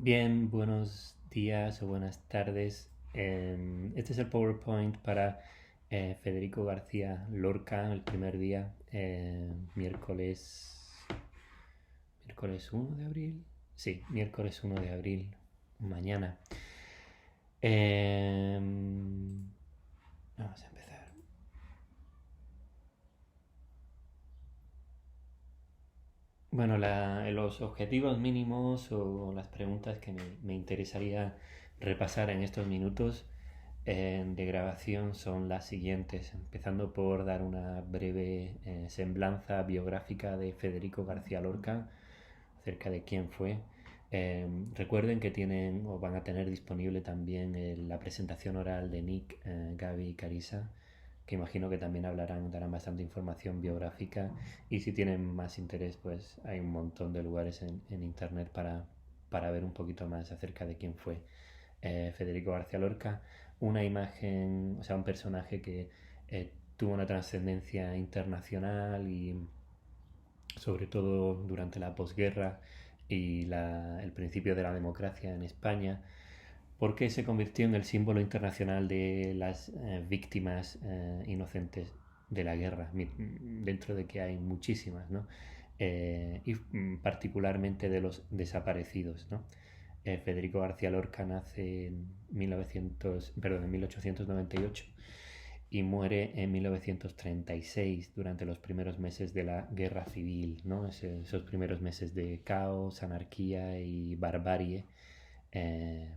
Bien, buenos días o buenas tardes. Este es el PowerPoint para Federico García Lorca, el primer día, miércoles 1 de abril. Sí, miércoles 1 de abril, mañana. Vamos a empezar. Bueno, los objetivos mínimos o las preguntas que me interesaría repasar en estos minutos de grabación son las siguientes, empezando por dar una breve semblanza biográfica de Federico García Lorca, acerca de quién fue. Recuerden que tienen o van a tener disponible también la presentación oral de Nick, Gaby y Carisa, que imagino que también darán bastante información biográfica, y si tienen más interés pues hay un montón de lugares en internet para ver un poquito más acerca de quién fue Federico García Lorca, una imagen, o sea, un personaje que tuvo una trascendencia internacional y sobre todo durante la posguerra y el principio de la democracia en España, porque se convirtió en el símbolo internacional de las víctimas inocentes de la guerra, dentro de que hay muchísimas, ¿no? Y particularmente de los desaparecidos, ¿no? Federico García Lorca nace en 1898 y muere en 1936 durante los primeros meses de la Guerra Civil, ¿no? Esos primeros meses de caos, anarquía y barbarie.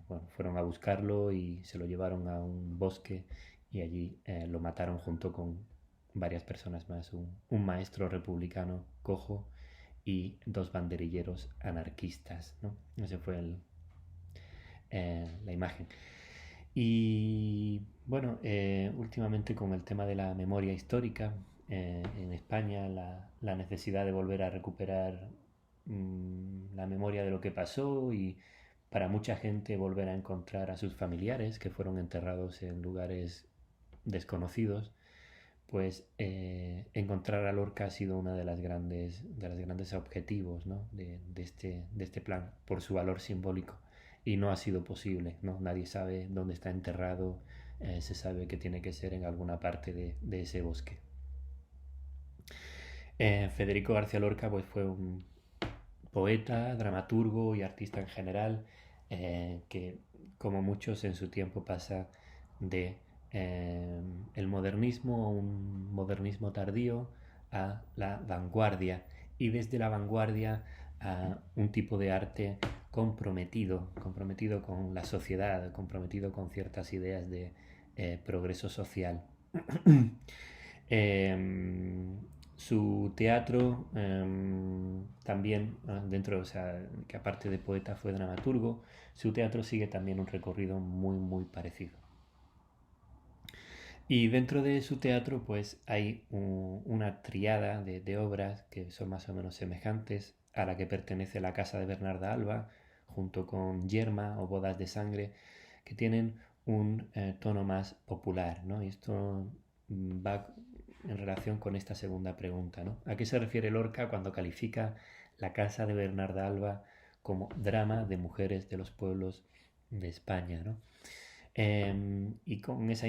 Bueno, fueron a buscarlo y se lo llevaron a un bosque y allí lo mataron junto con varias personas más, un maestro republicano cojo y dos banderilleros anarquistas, ¿no? Ese fue la imagen. Y bueno, últimamente con el tema de la memoria histórica en España, la necesidad de volver a recuperar la memoria de lo que pasó y para mucha gente volver a encontrar a sus familiares que fueron enterrados en lugares desconocidos, pues encontrar a Lorca ha sido una de las grandes objetivos, ¿no? De este plan por su valor simbólico, y no ha sido posible, ¿no? Nadie sabe dónde está enterrado, se sabe que tiene que ser en alguna parte de ese bosque. Federico García Lorca pues fue un poeta, dramaturgo y artista en general, que como muchos en su tiempo pasa de el modernismo, un modernismo tardío, a la vanguardia, y desde la vanguardia a un tipo de arte comprometido con la sociedad, comprometido con ciertas ideas de progreso social. Eh, Su teatro también, dentro, o sea, que aparte de poeta fue dramaturgo, su teatro sigue también un recorrido muy parecido. Y dentro de su teatro pues hay una triada de obras que son más o menos semejantes, a la que pertenece La Casa de Bernarda Alba, junto con Yerma o Bodas de Sangre, que tienen un tono más popular, ¿no? Y esto va en relación con esta segunda pregunta, ¿no? ¿A qué se refiere Lorca cuando califica La Casa de Bernarda Alba como drama de mujeres de los pueblos de España, ¿no? Y con esa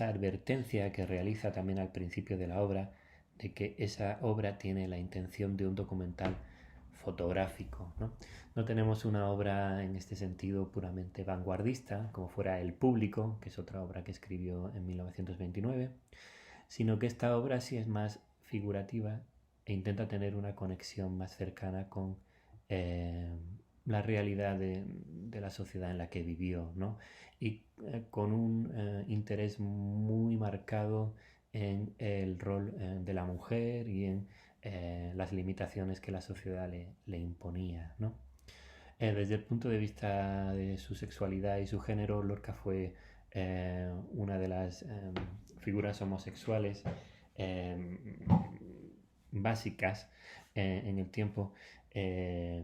advertencia que realiza también al principio de la obra, de que esa obra tiene la intención de un documental fotográfico, ¿no? No tenemos una obra en este sentido puramente vanguardista, como fuera El Público, que es otra obra que escribió en 1929, sino que esta obra sí es más figurativa e intenta tener una conexión más cercana con eh, la realidad de la sociedad en la que vivió, ¿no? Y con un interés muy marcado en el rol de la mujer y en las limitaciones que la sociedad le imponía, ¿no? Desde el punto de vista de su sexualidad y su género, Lorca fue una de las figuras homosexuales eh, básicas en el tiempo, eh,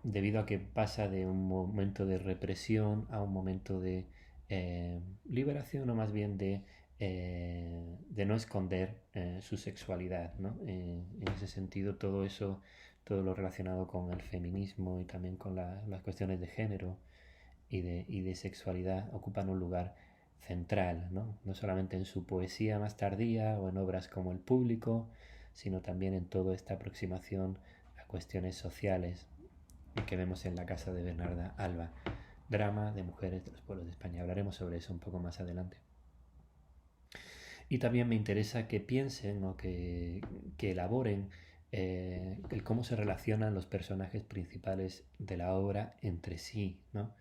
debido a que pasa de un momento de represión a un momento de liberación, o más bien de no esconder su sexualidad, ¿no? En ese sentido, todo lo relacionado con el feminismo y también con las cuestiones de género y de sexualidad ocupan un lugar central, ¿no? No solamente en su poesía más tardía o en obras como El Público, sino también en toda esta aproximación a cuestiones sociales que vemos en la casa de Bernarda Alba, drama de mujeres de los pueblos de España. Hablaremos sobre eso un poco más adelante. Y también me interesa que piensen o que elaboren el cómo se relacionan los personajes principales de la obra entre sí, ¿no?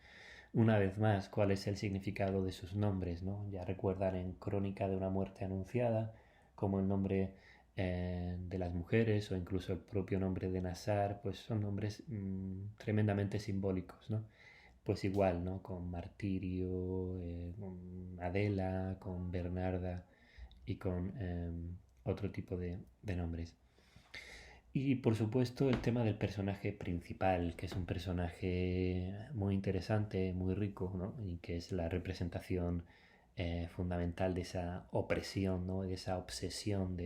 Una vez más, cuál es el significado de sus nombres, ¿no? Ya recuerdan en Crónica de una muerte anunciada, como el nombre de las mujeres o incluso el propio nombre de Nassar, pues son nombres tremendamente simbólicos, ¿no? Pues igual, ¿no? Con Martirio, con Adela, con Bernarda y con otro tipo de nombres. Y por supuesto el tema del personaje principal, que es un personaje muy interesante, muy rico, ¿no? Y que es la representación fundamental de esa opresión, ¿no? De esa obsesión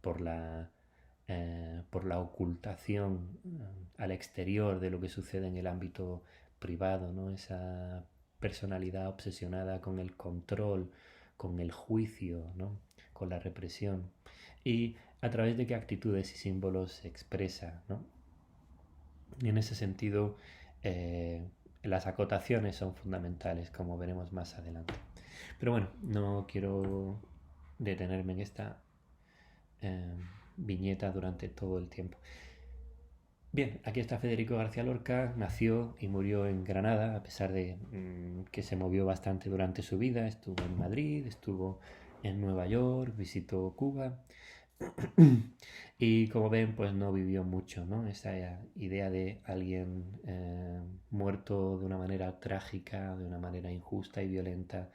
por la ocultación al exterior de lo que sucede en el ámbito privado, ¿no? Esa personalidad obsesionada con el control, con el juicio, ¿no? Con la represión. Y a través de qué actitudes y símbolos se expresa, ¿no? Y en ese sentido, eh, las acotaciones son fundamentales, como veremos más adelante. Pero bueno, no quiero detenerme en esta eh, viñeta durante todo el tiempo. Bien, aquí está Federico García Lorca, nació y murió en Granada, a pesar de que se movió bastante durante su vida, estuvo en Madrid, estuvo en Nueva York, visitó Cuba. Y como ven, pues no vivió mucho, ¿no? Esa idea de alguien muerto de una manera trágica, de una manera injusta y violenta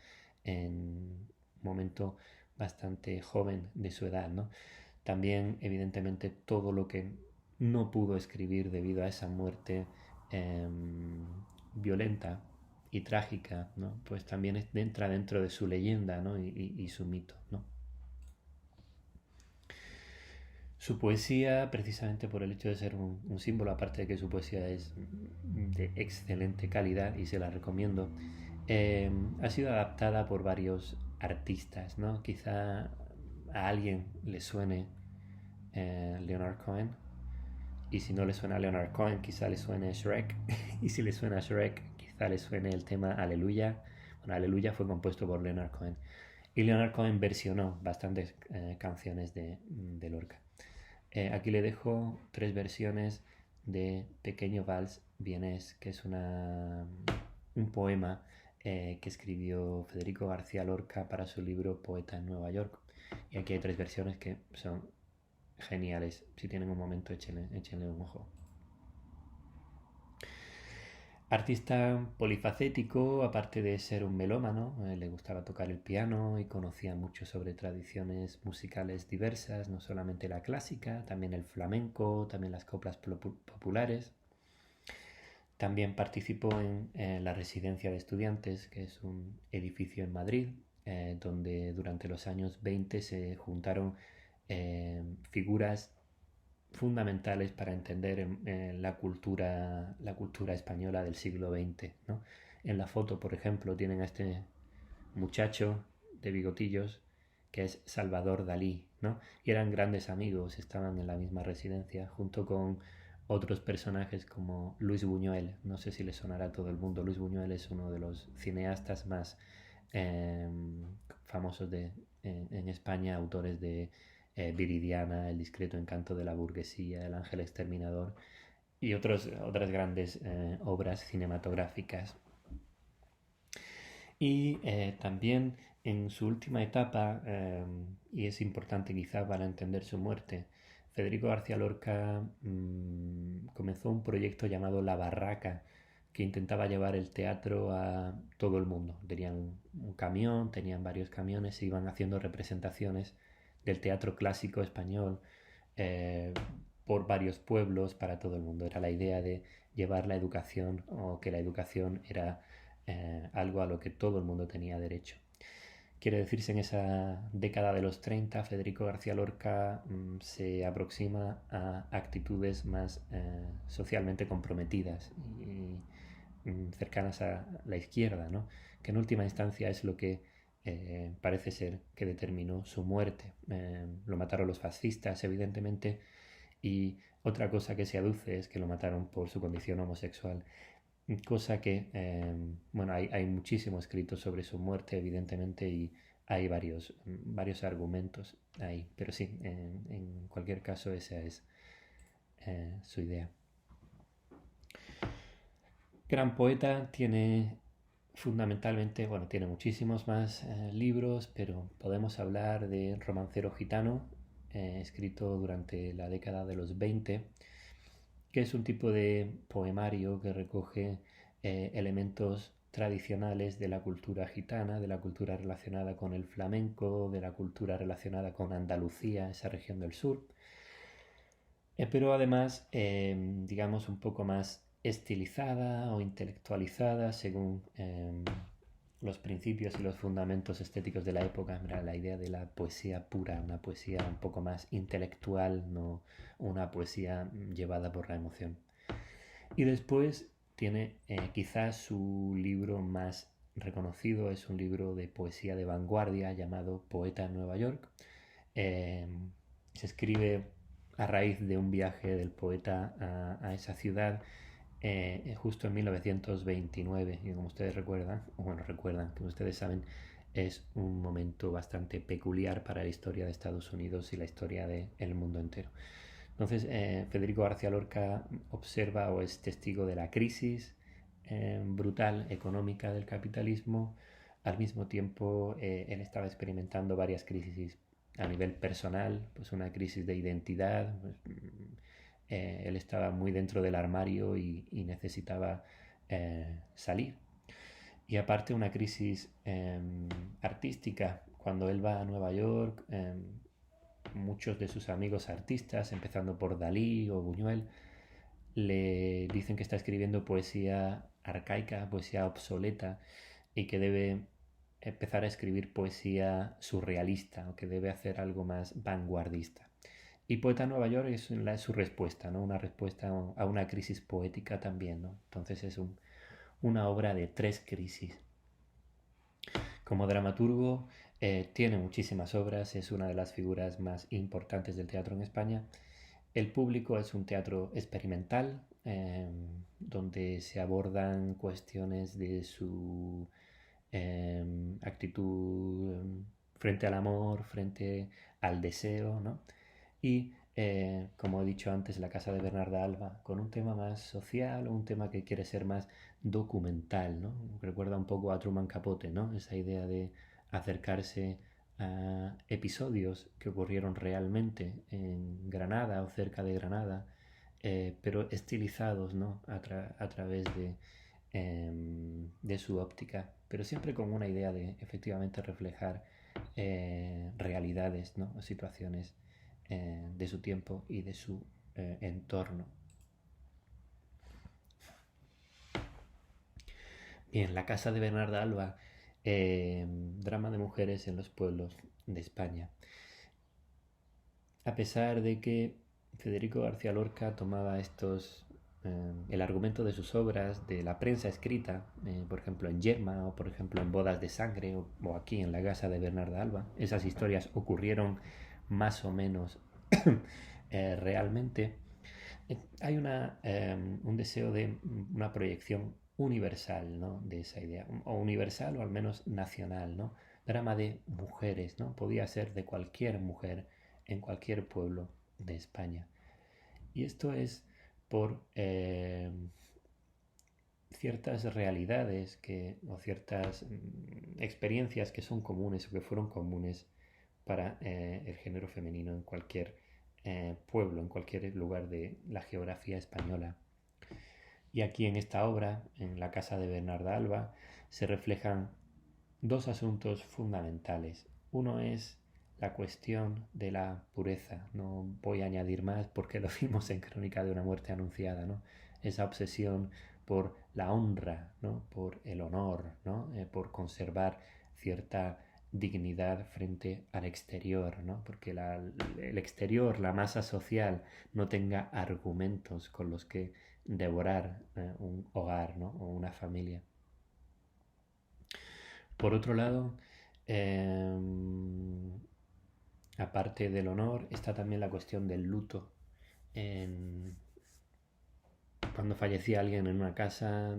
en un momento bastante joven de su edad, ¿no? También, evidentemente, todo lo que no pudo escribir debido a esa muerte violenta y trágica, ¿no? Pues también entra dentro de su leyenda, ¿no? Y su mito, ¿no? Su poesía, precisamente por el hecho de ser un símbolo, aparte de que su poesía es de excelente calidad y se la recomiendo, ha sido adaptada por varios artistas, ¿no? Quizá a alguien le suene Leonard Cohen, y si no le suena a Leonard Cohen, quizá le suene Shrek, y si le suena a Shrek, quizá le suene el tema Aleluya. Bueno, Aleluya fue compuesto por Leonard Cohen, y Leonard Cohen versionó bastantes canciones de Lorca. Aquí le dejo 3 versiones de Pequeño Vals Vienés, que es un poema que escribió Federico García Lorca para su libro Poeta en Nueva York. Y aquí hay 3 versiones que son geniales. Si tienen un momento, échenle un ojo. Artista polifacético, aparte de ser un melómano, le gustaba tocar el piano y conocía mucho sobre tradiciones musicales diversas, no solamente la clásica, también el flamenco, también las coplas populares. También participó en la Residencia de Estudiantes, que es un edificio en Madrid, donde durante los años 20 se juntaron figuras fundamentales para entender la cultura española del siglo XX, ¿no? En la foto, por ejemplo, tienen a este muchacho de bigotillos que es Salvador Dalí, ¿no? Y eran grandes amigos, estaban en la misma residencia, junto con otros personajes como Luis Buñuel. No sé si le sonará a todo el mundo. Luis Buñuel es uno de los cineastas más eh, famosos en España, autores de Viridiana, El discreto encanto de la burguesía, El ángel exterminador y otras grandes obras cinematográficas. Y también en su última etapa, y es importante quizá para entender su muerte, Federico García Lorca comenzó un proyecto llamado La Barraca, que intentaba llevar el teatro a todo el mundo. Tenían un camión, tenían varios camiones e iban haciendo representaciones del teatro clásico español eh, por varios pueblos para todo el mundo. Era la idea de llevar la educación, o que la educación era algo a lo que todo el mundo tenía derecho. quiere decirse en esa década de los 30, Federico García Lorca se aproxima a actitudes más socialmente comprometidas y cercanas a la izquierda, ¿no? Que en última instancia es lo que parece ser que determinó su muerte. Lo mataron los fascistas, evidentemente, y otra cosa que se aduce es que lo mataron por su condición homosexual. Cosa que, bueno, hay muchísimo escrito sobre su muerte, evidentemente, y hay varios argumentos ahí. Pero sí, en cualquier caso, esa es su idea. Gran poeta, tiene fundamentalmente, bueno, tiene muchísimos más libros, pero podemos hablar de Romancero Gitano, escrito durante la década de los 20, que es un tipo de poemario que recoge elementos tradicionales de la cultura gitana, de la cultura relacionada con el flamenco, de la cultura relacionada con Andalucía, esa región del sur, pero además, digamos, un poco más estilizada o intelectualizada según los principios y los fundamentos estéticos de la época. Mira, la idea de la poesía pura, una poesía un poco más intelectual, no una poesía llevada por la emoción. Y después tiene quizás su libro más reconocido, es un libro de poesía de vanguardia llamado Poeta en Nueva York. Eh, Se escribe a raíz de un viaje del poeta a esa ciudad justo en 1929, y como ustedes recuerdan, como ustedes saben, es un momento bastante peculiar para la historia de Estados Unidos y la historia del mundo entero. Entonces, Federico García Lorca observa o es testigo de la crisis brutal económica del capitalismo. Al mismo tiempo, él estaba experimentando varias crisis a nivel personal, pues una crisis de identidad. Pues, él estaba muy dentro del armario y necesitaba salir. Y aparte una crisis artística. Cuando él va a Nueva York, muchos de sus amigos artistas, empezando por Dalí o Buñuel, le dicen que está escribiendo poesía arcaica, poesía obsoleta, y que debe empezar a escribir poesía surrealista o que debe hacer algo más vanguardista. Y Poeta en Nueva York es su respuesta, ¿no? Una respuesta a una crisis poética también, ¿no? Entonces es una obra de tres crisis. Como dramaturgo tiene muchísimas obras, es una de las figuras más importantes del teatro en España. El público es un teatro experimental, donde se abordan cuestiones de su actitud frente al amor, frente al deseo, ¿no? Y, como he dicho antes, La casa de Bernarda Alba, con un tema más social o un tema que quiere ser más documental, ¿no? Recuerda un poco a Truman Capote, ¿no? Esa idea de acercarse a episodios que ocurrieron realmente en Granada o cerca de Granada, pero estilizados, ¿no? A través de su óptica, pero siempre con una idea de efectivamente reflejar realidades, ¿no? O situaciones de su tiempo y de su entorno. Bien, La casa de Bernarda Alba, drama de mujeres en los pueblos de España. A pesar de que Federico García Lorca tomaba el argumento de sus obras, de la prensa escrita, por ejemplo en Yerma o por ejemplo en Bodas de Sangre o aquí en La casa de Bernarda Alba, esas historias ocurrieron más o menos realmente. Hay un deseo de una proyección universal, ¿no? De esa idea, o universal o al menos nacional, ¿no? Drama de mujeres, ¿no? Podía ser de cualquier mujer en cualquier pueblo de España. Y esto es por ciertas realidades o ciertas experiencias que son comunes o que fueron comunes para el género femenino en cualquier pueblo, en cualquier lugar de la geografía española. Y aquí en esta obra, en La casa de Bernarda Alba, se reflejan dos asuntos fundamentales. Uno es la cuestión de la pureza. No voy a añadir más porque lo vimos en Crónica de una muerte anunciada, ¿no? Esa obsesión por la honra, ¿no? Por el honor, ¿no? Por conservar cierta dignidad frente al exterior, ¿no? Porque el exterior, la masa social, no tenga argumentos con los que devorar un hogar, ¿no? O una familia. Por otro lado, eh, aparte del honor, está también la cuestión del luto. En, Cuando fallecía alguien en una casa,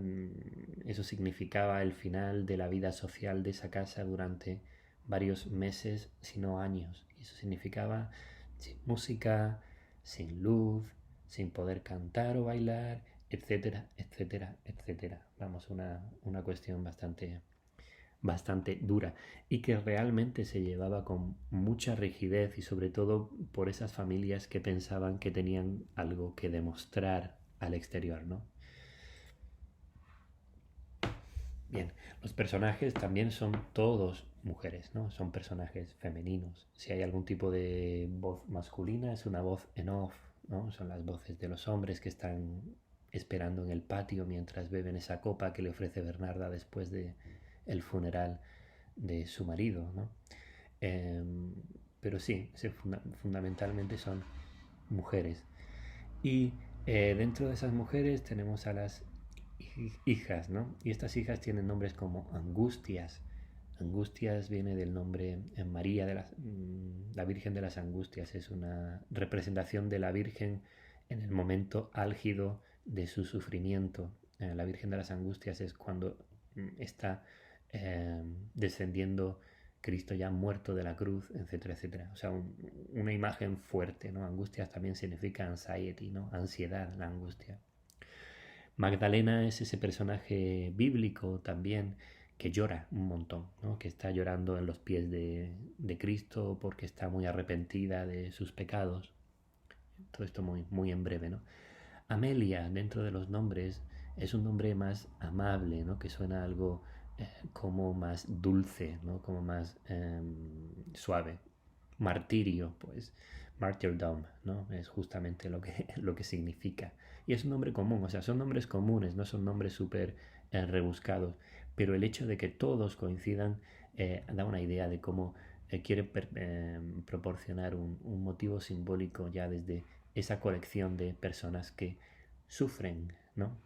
eso significaba el final de la vida social de esa casa durante varios meses, si no años. Y eso significaba sin música, sin luz, sin poder cantar o bailar, etcétera, etcétera, etcétera. Vamos, una cuestión bastante dura y que realmente se llevaba con mucha rigidez y sobre todo por esas familias que pensaban que tenían algo que demostrar al exterior, ¿no? Bien, los personajes también son todos mujeres, ¿no? Son personajes femeninos. Si hay algún tipo de voz masculina es una voz en off, ¿no? Son las voces de los hombres que están esperando en el patio mientras beben esa copa que le ofrece Bernarda después de el funeral de su marido, ¿no? Eh, pero sí, fundamentalmente son mujeres. Y dentro de esas mujeres tenemos a las hijas, ¿no? Y estas hijas tienen nombres como Angustias. Angustias viene del nombre en María, la Virgen de las Angustias. Es una representación de la Virgen en el momento álgido de su sufrimiento. La Virgen de las Angustias es cuando está descendiendo Cristo ya muerto de la cruz, etcétera, etcétera. O sea, una imagen fuerte, ¿no? Angustias también significa anxiety, ¿no? Ansiedad, la angustia. Magdalena es ese personaje bíblico también que llora un montón, ¿no? Que está llorando en los pies de Cristo porque está muy arrepentida de sus pecados. Todo esto muy en breve, ¿no? Amelia, dentro de los nombres, es un nombre más amable, ¿no? Que suena algo como más dulce, ¿no? Como más suave. Martirio, pues martyrdom, ¿no? Es justamente lo que significa. Y es un nombre común, o sea, son nombres comunes, no son nombres súper rebuscados, pero el hecho de que todos coincidan da una idea de cómo quiere proporcionar un motivo simbólico ya desde esa colección de personas que sufren, ¿no?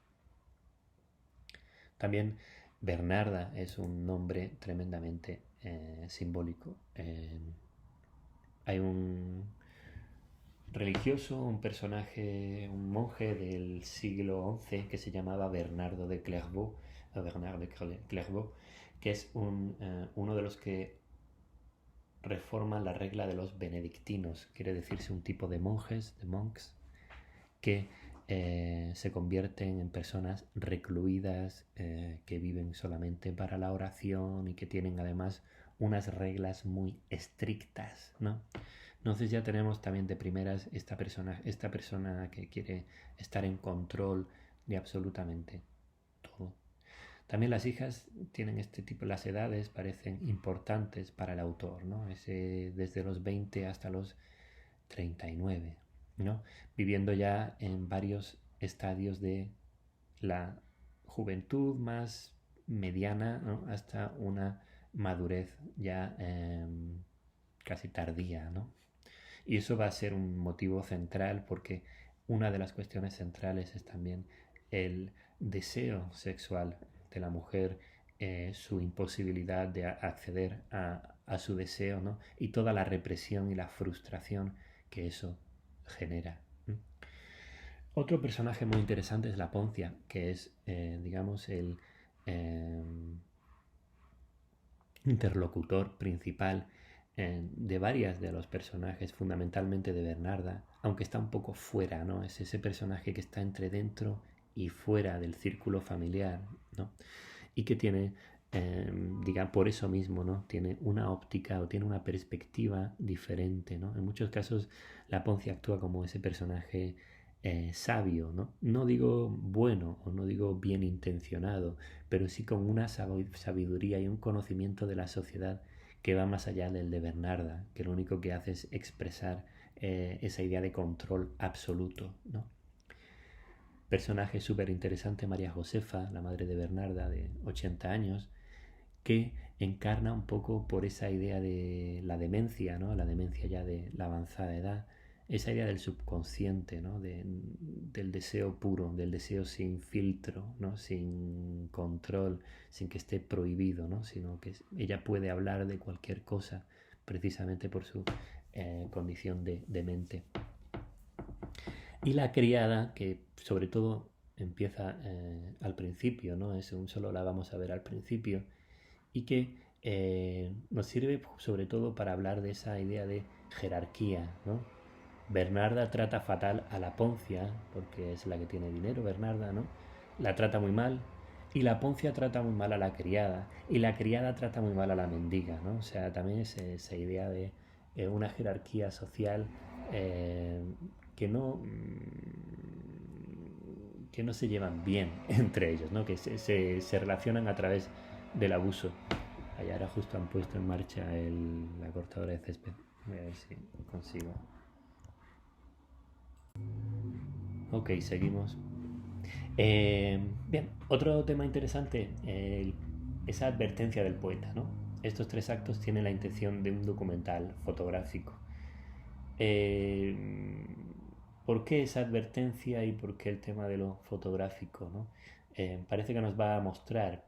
También Bernarda es un nombre tremendamente simbólico. Hay un religioso, un personaje, un monje del siglo XI que se llamaba Bernardo de Clairvaux, Bernard de Clairvaux, que es uno de los que reforma la regla de los benedictinos, quiere decirse un tipo de monjes, de monks, que se convierten en personas recluidas, que viven solamente para la oración y que tienen además unas reglas muy estrictas, ¿no? Entonces ya tenemos también de primeras esta persona que quiere estar en control de absolutamente todo. También las hijas tienen este tipo, las edades parecen importantes para el autor, ¿no? Desde los 20 hasta los 39, ¿no? Viviendo ya en varios estadios de la juventud más mediana, ¿no? Hasta una madurez ya casi tardía, ¿no? Y eso va a ser un motivo central porque una de las cuestiones centrales es también el deseo sexual de la mujer, su imposibilidad de acceder a su deseo, ¿no? Y toda la represión y la frustración que eso genera. Otro personaje muy interesante es la Poncia, que es, digamos, el eh, interlocutor principal de varias de los personajes, fundamentalmente de Bernarda, aunque está un poco fuera, ¿no? Es ese personaje que está entre dentro y fuera del círculo familiar, ¿no? Y que tiene, diga, por eso mismo, ¿no? Tiene una óptica o tiene una perspectiva diferente, ¿no? En muchos casos la Poncia actúa como ese personaje sabio, ¿no? No digo bueno o no digo bien intencionado, pero sí con una sabiduría y un conocimiento de la sociedad que va más allá del de Bernarda, que lo único que hace es expresar esa idea de control absoluto, ¿no? Personaje súper interesante, María Josefa, la madre de Bernarda, de 80 años, que encarna un poco por esa idea de la demencia, ¿no? La demencia ya de la avanzada edad, esa idea del subconsciente, ¿no? Del deseo puro, del deseo sin filtro, ¿no? Sin control, sin que esté prohibido, ¿no? Sino que ella puede hablar de cualquier cosa precisamente por su condición de mente. Y la criada, que sobre todo empieza al principio, ¿no? Solo la vamos a ver al principio, y que nos sirve sobre todo para hablar de esa idea de jerarquía, ¿no? Bernarda trata fatal a la Poncia, porque es la que tiene dinero, Bernarda, ¿no? La trata muy mal, y la Poncia trata muy mal a la criada, y la criada trata muy mal a la mendiga, ¿no? O sea, también es esa idea de una jerarquía social eh, que no que no se llevan bien entre ellos, ¿no? Que se relacionan a través del abuso. Allá ahora justo han puesto en marcha la cortadora de césped. Voy a ver si consigo. Ok, seguimos. Bien, otro tema interesante, esa advertencia del poeta, ¿no? Estos tres actos tienen la intención de un documental fotográfico. Eh, ¿Por qué esa advertencia y por qué el tema de lo fotográfico, ¿no? Parece que nos va a mostrar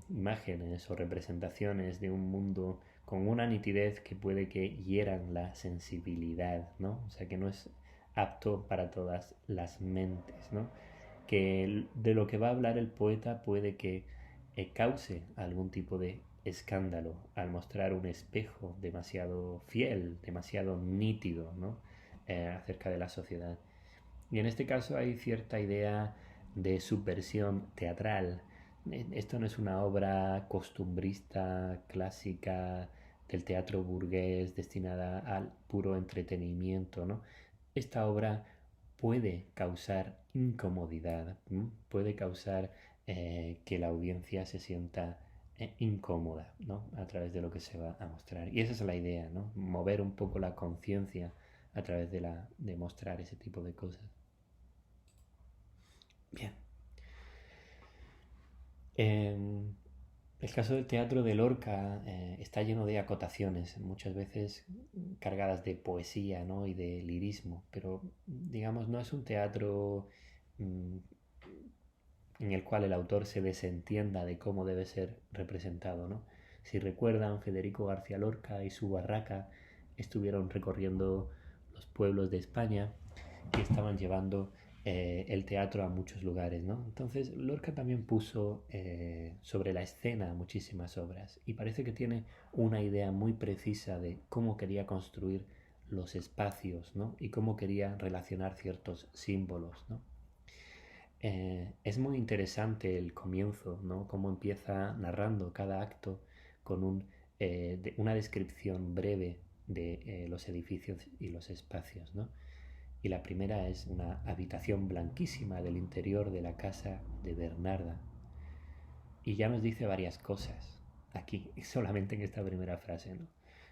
imágenes o representaciones de un mundo con una nitidez que puede que hieran la sensibilidad, ¿no? O sea, que no es apto para todas las mentes, ¿no? Que de lo que va a hablar el poeta puede que cause algún tipo de escándalo al mostrar un espejo demasiado fiel, demasiado nítido, ¿no? Acerca de la sociedad. Y en este caso hay cierta idea de subversión teatral. Esto no es una obra costumbrista, clásica, del teatro burgués destinada al puro entretenimiento, ¿no? Esta obra puede causar incomodidad, puede causar que la audiencia se sienta incómoda, ¿no? A través de lo que se va a mostrar. Y esa es la idea, ¿no? Mover un poco la conciencia a través de mostrar ese tipo de cosas. Bien. El caso del teatro de Lorca está lleno de acotaciones, muchas veces cargadas de poesía, ¿no? Y de lirismo, pero digamos no es un teatro mm, en el cual el autor se desentienda de cómo debe ser representado, ¿no? Si recuerdan, Federico García Lorca y su barraca estuvieron recorriendo los pueblos de España y estaban llevando el teatro a muchos lugares, ¿no? Entonces Lorca también puso sobre la escena muchísimas obras y parece que tiene una idea muy precisa de cómo quería construir los espacios, ¿no? Y cómo quería relacionar ciertos símbolos, ¿no? Es muy interesante el comienzo, ¿no? Cómo empieza narrando cada acto con una descripción breve de los edificios y los espacios, ¿no? Y la primera es una habitación blanquísima del interior de la casa de Bernarda. Y ya nos dice varias cosas aquí, solamente en esta primera frase, ¿no?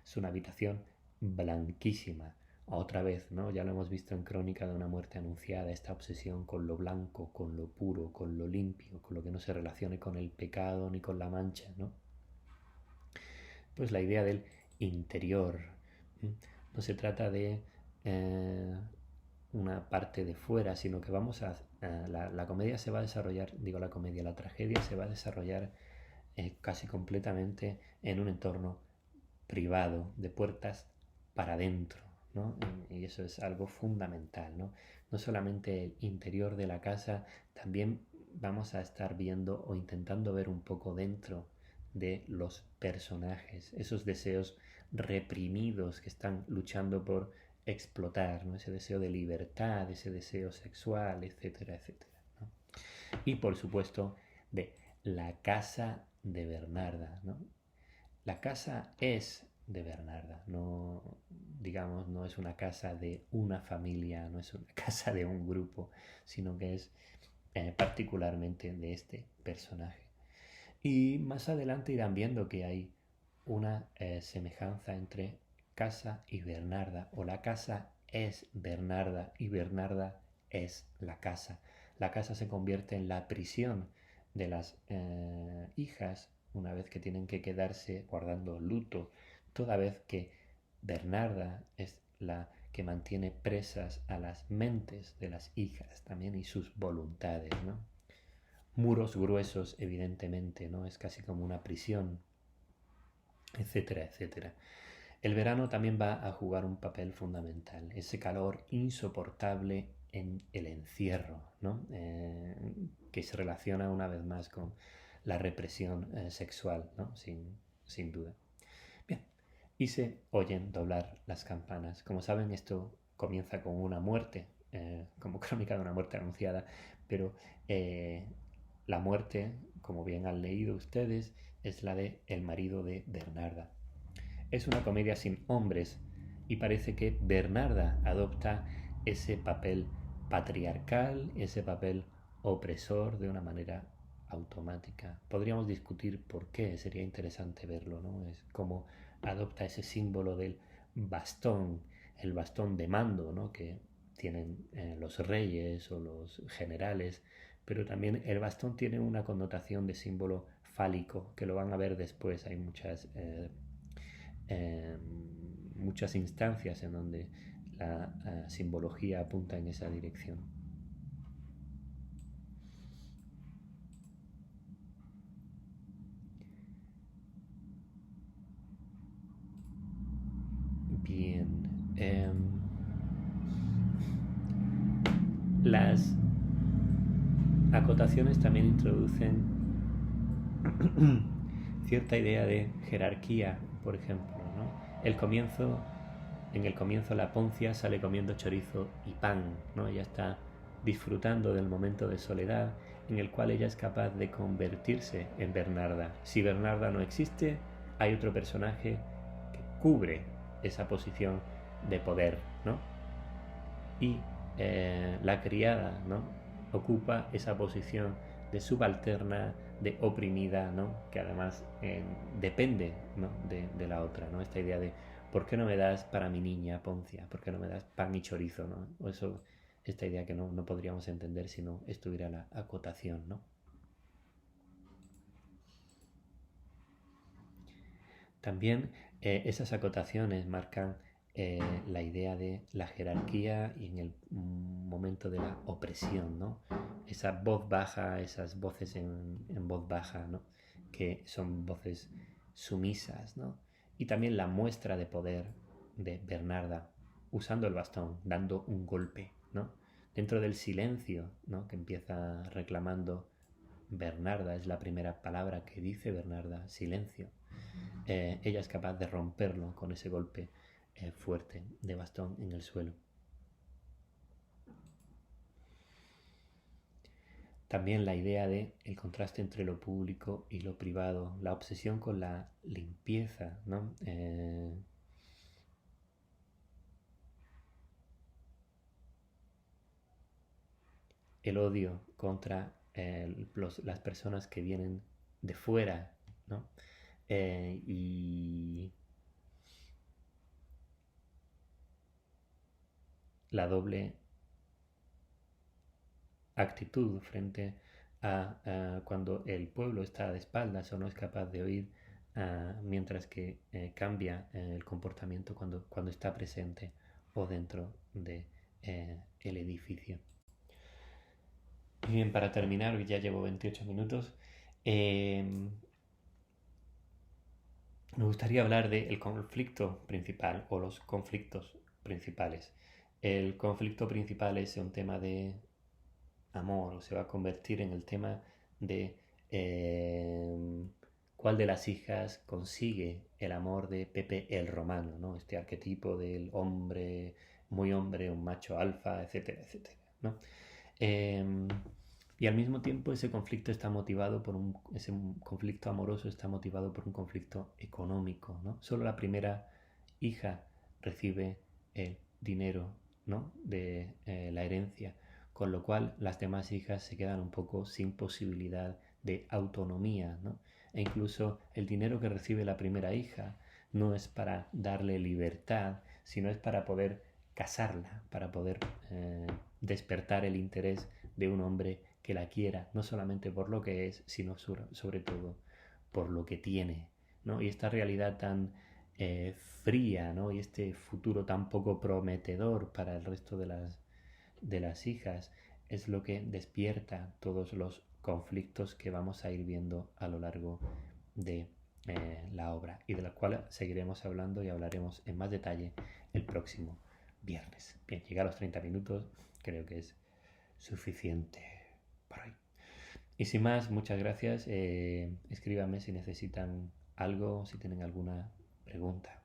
Es una habitación blanquísima. Otra vez, ¿no? Ya lo hemos visto en Crónica de una muerte anunciada, esta obsesión con lo blanco, con lo puro, con lo limpio, con lo que no se relacione con el pecado ni con la mancha, ¿no? Pues la idea del interior. No se trata de una parte de fuera, sino que la comedia se va a desarrollar, digo la tragedia se va a desarrollar casi completamente en un entorno privado, de puertas para adentro, ¿no? Y eso es algo fundamental, ¿no? No solamente el interior de la casa, también vamos a estar viendo o intentando ver un poco dentro de los personajes, esos deseos reprimidos que están luchando por explotar, ¿no? Ese deseo de libertad, ese deseo sexual, etcétera, etcétera, ¿no? Y por supuesto de la casa de Bernarda, ¿no? La casa es de Bernarda, no, digamos, no es una casa de una familia, no es una casa de un grupo, sino que es particularmente de este personaje. Y más adelante irán viendo que hay una semejanza entre casa y Bernarda, o la casa es Bernarda y Bernarda es la casa. La casa se convierte en la prisión de las hijas una vez que tienen que quedarse guardando luto, toda vez que Bernarda es la que mantiene presas a las mentes de las hijas también y sus voluntades, ¿no? Muros gruesos, evidentemente, ¿no? Es casi como una prisión, etcétera, etcétera. El verano también va a jugar un papel fundamental, ese calor insoportable en el encierro, ¿no? Que se relaciona una vez más con la represión sexual, ¿no? Sin duda. Bien, y se oyen doblar las campanas. Como saben, esto comienza con una muerte, como crónica de una muerte anunciada, pero la muerte, como bien han leído ustedes, es la de el marido de Bernarda. Es una comedia sin hombres y parece que Bernarda adopta ese papel patriarcal, ese papel opresor de una manera automática. Podríamos discutir por qué, sería interesante verlo, ¿no? Es como adopta ese símbolo del bastón, el bastón de mando, ¿no? Que tienen los reyes o los generales, pero también el bastón tiene una connotación de símbolo fálico, que lo van a ver después. Hay muchas instancias en donde la simbología apunta en esa dirección. Bien. Las acotaciones también introducen cierta idea de jerarquía, por ejemplo, ¿no? En el comienzo la Poncia sale comiendo chorizo y pan, ¿no? Ella está disfrutando del momento de soledad en el cual ella es capaz de convertirse en Bernarda. Si Bernarda no existe, hay otro personaje que cubre esa posición de poder, ¿no? Y la criada, ¿no? Ocupa esa posición de subalterna, de oprimida, ¿no? Que además depende, ¿no? de la otra, ¿no? Esta idea de ¿por qué no me das para mi niña Poncia? ¿Por qué no me das pan y chorizo? ¿No? O eso, esta idea que no podríamos entender si no estuviera la acotación, ¿no? También esas acotaciones marcan la idea de la jerarquía y en el momento de la opresión, ¿no? Esa voz baja, esas voces en voz baja, ¿no? Que son voces sumisas, ¿no? Y también la muestra de poder de Bernarda usando el bastón, dando un golpe, ¿no? Dentro del silencio, ¿no? Que empieza reclamando Bernarda, es la primera palabra que dice Bernarda, silencio. Ella es capaz de romperlo con ese golpe fuerte de bastón en el suelo. También la idea de el contraste entre lo público y lo privado, la obsesión con la limpieza, ¿no? El odio contra las personas que vienen de fuera, ¿no? Y la doble actitud frente a cuando el pueblo está de espaldas o no es capaz de oír, mientras que cambia el comportamiento cuando está presente o dentro de el edificio. Y bien, para terminar, hoy ya llevo 28 minutos, me gustaría hablar del conflicto principal o los conflictos principales. El conflicto principal es un tema de amor, o se va a convertir en el tema de cuál de las hijas consigue el amor de Pepe el Romano, ¿no? Este arquetipo del hombre, muy hombre, un macho alfa, etcétera, etcétera, ¿no? Y al mismo tiempo ese conflicto está motivado ese conflicto amoroso está motivado por un conflicto económico, ¿no? Solo la primera hija recibe el dinero, ¿no? de la herencia, con lo cual las demás hijas se quedan un poco sin posibilidad de autonomía, ¿no? E incluso el dinero que recibe la primera hija no es para darle libertad, sino es para poder casarla, para poder despertar el interés de un hombre que la quiera, no solamente por lo que es, sino sobre todo por lo que tiene, ¿no? Y esta realidad tan fría, ¿no? Y este futuro tan poco prometedor para el resto de las hijas es lo que despierta todos los conflictos que vamos a ir viendo a lo largo de la obra y de la cual seguiremos hablando y hablaremos en más detalle el próximo viernes. Bien, llega a los 30 minutos, creo que es suficiente por hoy. Y sin más, muchas gracias. Escríbanme si necesitan algo, si tienen alguna pregunta.